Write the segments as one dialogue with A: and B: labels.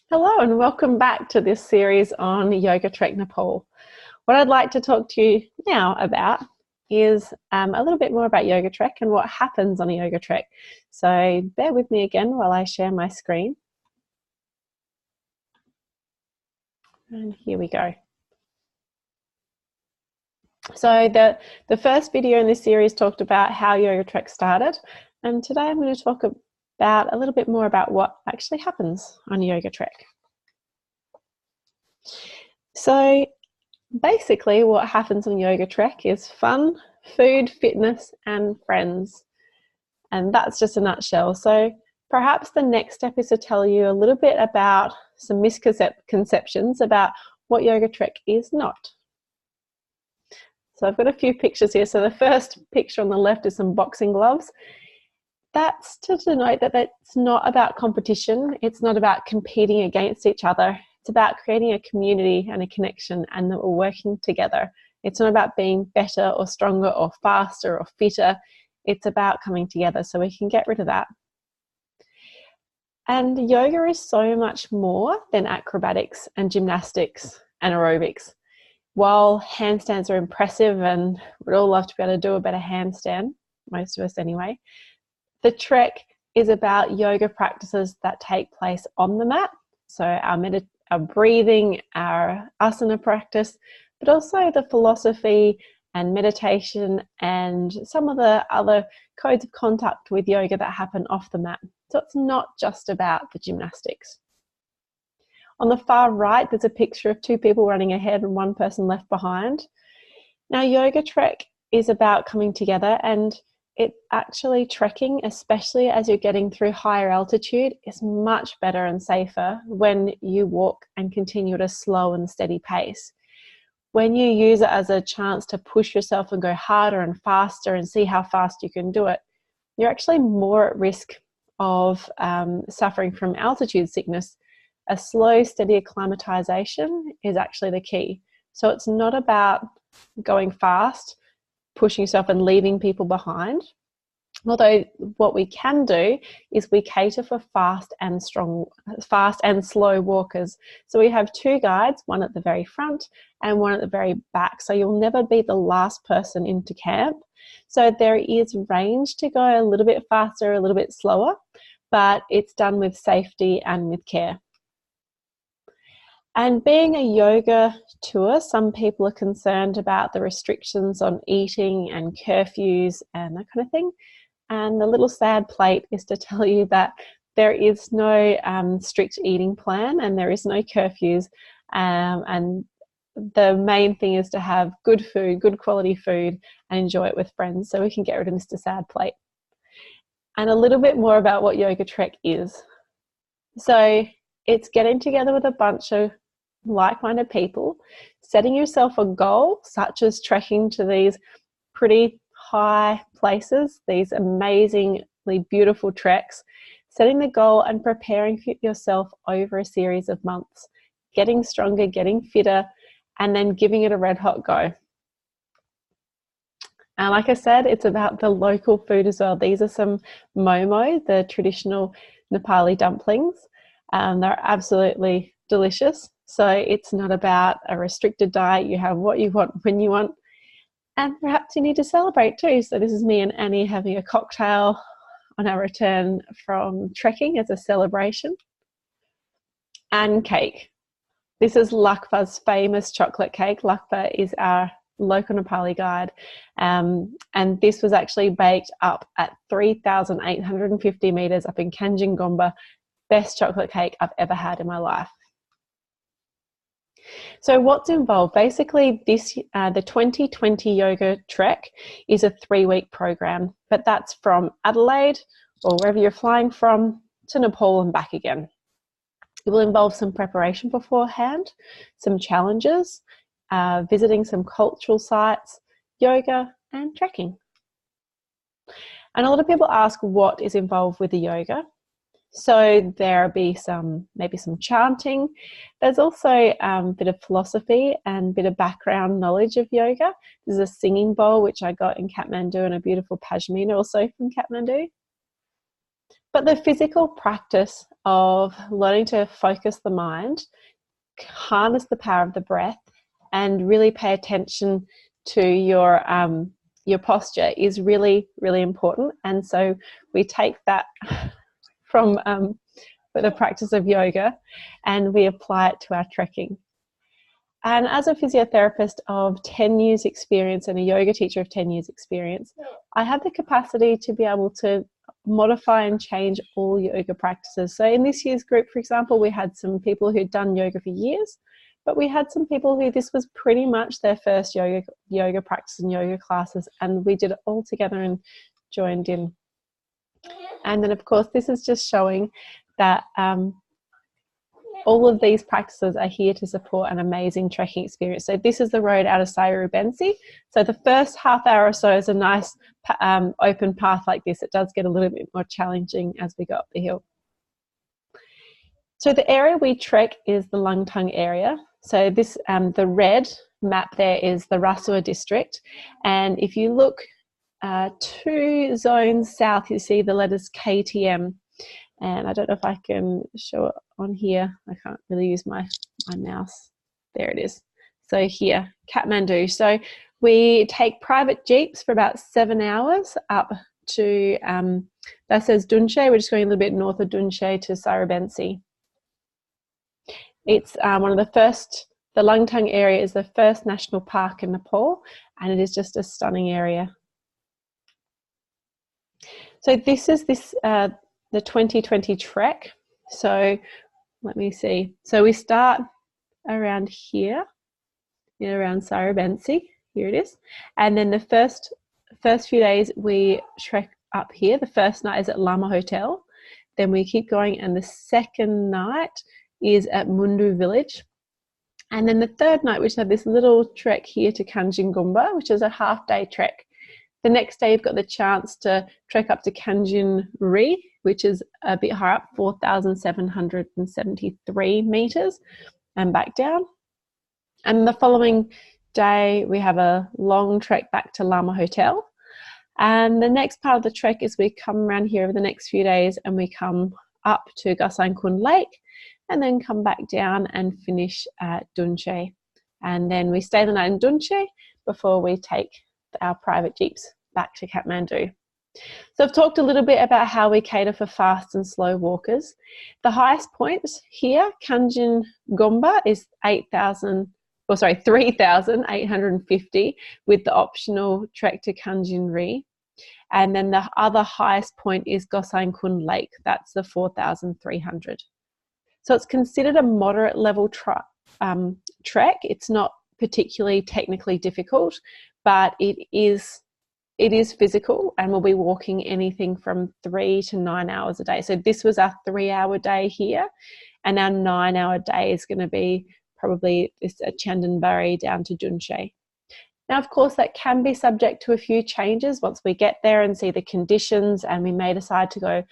A: Hello and welcome back to this series on Yoga Trek Nepal. What I'd like to talk to you now about is a little bit more about Yoga Trek and what happens on a Yoga Trek. So bear with me again while I share my screen. And here we go. So the first video in this series talked about how Yoga Trek started, and today I'm going to talk about a little bit more about what actually happens on Yoga Trek. So basically what happens on Yoga Trek is fun, food, fitness and friends. And that's just a nutshell. So perhaps the next step is to tell you a little bit about some misconceptions about what Yoga Trek is not. So I've got a few pictures here. So the first picture on the left is some boxing gloves. That's to denote that it's not about competition. It's not about competing against each other. It's about creating a community and a connection, and that we're working together. It's not about being better or stronger or faster or fitter. It's about coming together, so we can get rid of that. And yoga is so much more than acrobatics and gymnastics and aerobics. While handstands are impressive and we'd all love to be able to do a better handstand, most of us anyway, the trek is about yoga practices that take place on the mat. So our breathing, our asana practice, but also the philosophy and meditation and some of the other codes of contact with yoga that happen off the mat. So it's not just about the gymnastics. On the far right, there's a picture of two people running ahead and one person left behind. Now, Yoga Trek is about coming together, and it actually trekking, especially as you're getting through higher altitude, is much better and safer when you walk and continue at a slow and steady pace. When you use it as a chance to push yourself and go harder and faster and see how fast you can do it, you're actually more at risk of suffering from altitude sickness. A slow, steady acclimatization is actually the key. So it's not about going fast, pushing yourself and leaving people behind. Although what we can do is we cater for fast and slow walkers. So we have two guides, one at the very front and one at the very back. So you'll never be the last person into camp. So there is range to go a little bit faster, a little bit slower, but it's done with safety and with care. And being a yoga tour, some people are concerned about the restrictions on eating and curfews and that kind of thing. And the little sad plate is to tell you that there is no strict eating plan and there is no curfews. And the main thing is to have good food, good quality food, and enjoy it with friends, so we can get rid of Mr. Sad Plate. And a little bit more about what Yoga Trek is. So it's getting together with a bunch of like-minded people, setting yourself a goal, such as trekking to these pretty high places, these amazingly beautiful treks, setting the goal and preparing for yourself over a series of months, getting stronger, getting fitter, and then giving it a red hot go. And like I said, it's about the local food as well. These are some momo, the traditional Nepali dumplings. They're absolutely delicious. So it's not about a restricted diet. You have what you want when you want. And perhaps you need to celebrate too. So this is me and Annie having a cocktail on our return from trekking as a celebration. And cake. This is Lakpa's famous chocolate cake. Lakpa is our local Nepali guide. And this was actually baked up at 3,850 meters up in Kanjengomba. Best chocolate cake I've ever had in my life. So what's involved? Basically, the 2020 Yoga Trek is a 3-week program, but that's from Adelaide or wherever you're flying from to Nepal and back again. It will involve some preparation beforehand, some challenges, visiting some cultural sites, yoga and trekking. And a lot of people ask what is involved with the yoga. So there'll be maybe some chanting. There's also a bit of philosophy and a bit of background knowledge of yoga. There's a singing bowl, which I got in Kathmandu, and a beautiful pashmina also from Kathmandu. But the physical practice of learning to focus the mind, harness the power of the breath, and really pay attention to your posture is really, really important. And so we take that from the practice of yoga and we apply it to our trekking. And as a physiotherapist of 10 years experience and a yoga teacher of 10 years experience, I have the capacity to be able to modify and change all yoga practices. So in this year's group, for example, we had some people who'd done yoga for years, but we had some people who this was pretty much their first yoga practice and yoga classes, and we did it all together and joined in. And then, of course, this is just showing that all of these practices are here to support an amazing trekking experience. So this is the road out of Sayurubensi. So the first half hour or so is a nice open path like this. It does get a little bit more challenging as we go up the hill. So the area we trek is the Langtung area. So this, the red map there is the Rasua district. And if you look 2 zones south, you see the letters KTM. And I don't know if I can show it on here. I can't really use my mouse. There it is. So here, Kathmandu. So we take private jeeps for about 7 hours up to, that says Dunche. We're just going a little bit north of Dunche to Sayurubensi. It's one of the first, the Langtung area is the first national park in Nepal, and it is just a stunning area. So this is the 2020 trek. So let me see. So we start around here, around Sayurubensi. Here it is. And then the first few days we trek up here. The first night is at Lama Hotel. Then we keep going, and the second night is at Mundu village. And then the third night we just have this little trek here to Kanjingumba, which is a half-day trek. The next day you've got the chance to trek up to Kanjin Ri, which is a bit higher up, 4,773 metres, and back down. And the following day we have a long trek back to Lama Hotel. And the next part of the trek is we come around here over the next few days and we come up to Gasankun Lake and then come back down and finish at Dunche. And then we stay the night in Dunche before we take our private jeeps back to Kathmandu. So I've talked a little bit about how we cater for fast and slow walkers. The highest point here, Kanjin Gomba, is 3,850 with the optional trek to Kanjin Ri. And then the other highest point is Gosankun Lake. That's the 4,300. So it's considered a moderate level trek. It's not particularly technically difficult, but it is physical, and we'll be walking anything from 3 to 9 hours a day. So this was our 3-hour day here, and our 9-hour day is going to be probably this Chandanbari down to Dunche. Now, of course, that can be subject to a few changes once we get there and see the conditions, and we may decide to go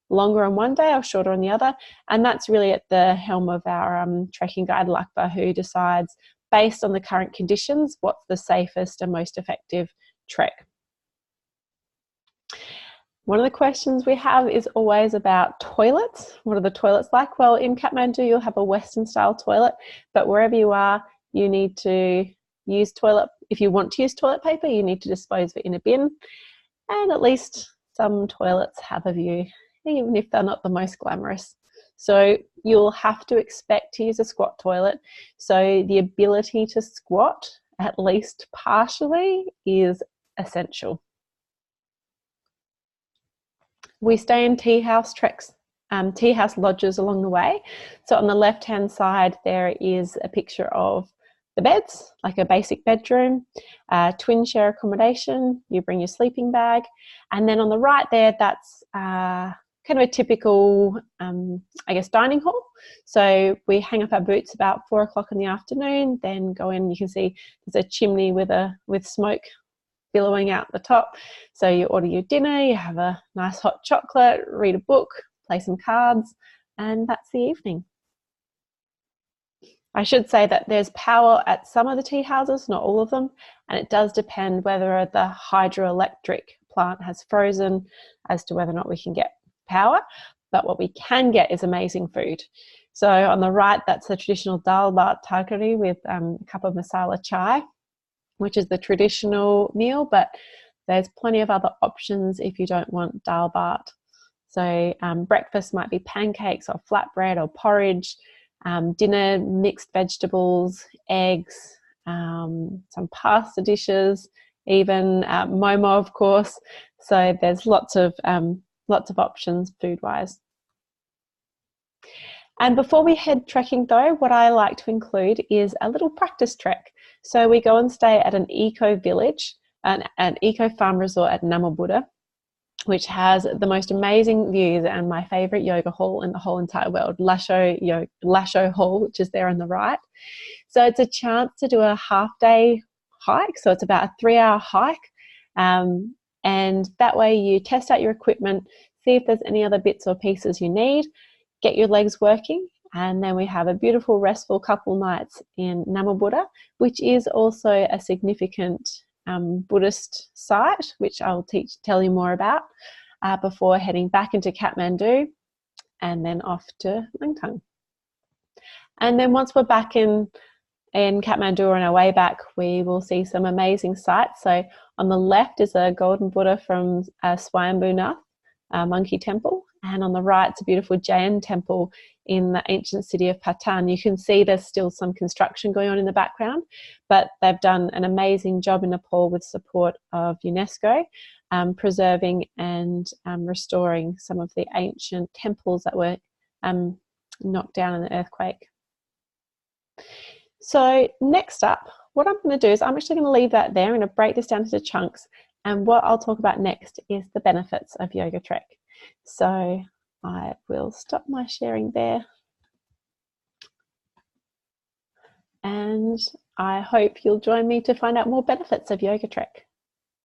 A: longer on one day or shorter on the other. And that's really at the helm of our trekking guide, Lakba, who decides, based on the current conditions, what's the safest and most effective trek. One of the questions we have is always about toilets. What are the toilets like? Well, in Kathmandu, you'll have a Western style toilet, but wherever you are, you need to use toilet. If you want to use toilet paper, you need to dispose of it in a bin. And at least some toilets have a view, even if they're not the most glamorous. So you'll have to expect to use a squat toilet. So the ability to squat, at least partially, is essential. We stay in tea house treks, tea house lodges along the way. So on the left-hand side, there is a picture of the beds, like a basic bedroom, twin share accommodation. You bring your sleeping bag. And then on the right there, that's kind of a typical, I guess, dining hall. So we hang up our boots about 4 o'clock in the afternoon, then go in. You can see there's a chimney with smoke billowing out the top. So you order your dinner, you have a nice hot chocolate, read a book, play some cards, and that's the evening. I should say that there's power at some of the tea houses, not all of them, and it does depend whether the hydroelectric plant has frozen as to whether or not we can get power, but what we can get is amazing food. So on the right, that's the traditional dal bhat tarkari with a cup of masala chai, which is the traditional meal, but there's plenty of other options if you don't want dal bhat. So breakfast might be pancakes or flatbread or porridge. Dinner, mixed vegetables, eggs, some pasta dishes, even momo, of course. So there's lots of options food-wise. And before we head trekking though, what I like to include is a little practice trek. So we go and stay at an eco village, an eco farm resort at Namobuddha, which has the most amazing views and my favorite yoga hall in the whole entire world, Lasho Hall, which is there on the right. So it's a chance to do a half-day hike. So it's about a 3-hour hike. And that way you test out your equipment, see if there's any other bits or pieces you need, get your legs working, and then we have a beautiful restful couple nights in Namobuddha, which is also a significant Buddhist site, which I'll tell you more about before heading back into Kathmandu and then off to Langtang. And then once we're back in Kathmandu on our way back, we will see some amazing sights. So on the left is a golden Buddha from Swayambhunath monkey temple, and on the right it's a beautiful Jain temple in the ancient city of Patan. You can see there's still some construction going on in the background, but they've done an amazing job in Nepal with support of UNESCO, preserving and restoring some of the ancient temples that were knocked down in the earthquake. So next up, what I'm going to do is I'm actually going to leave that there. I'm going to break this down into chunks, and what I'll talk about next is the benefits of Yoga Trek. So I will stop my sharing there, and I hope you'll join me to find out more benefits of Yoga Trek.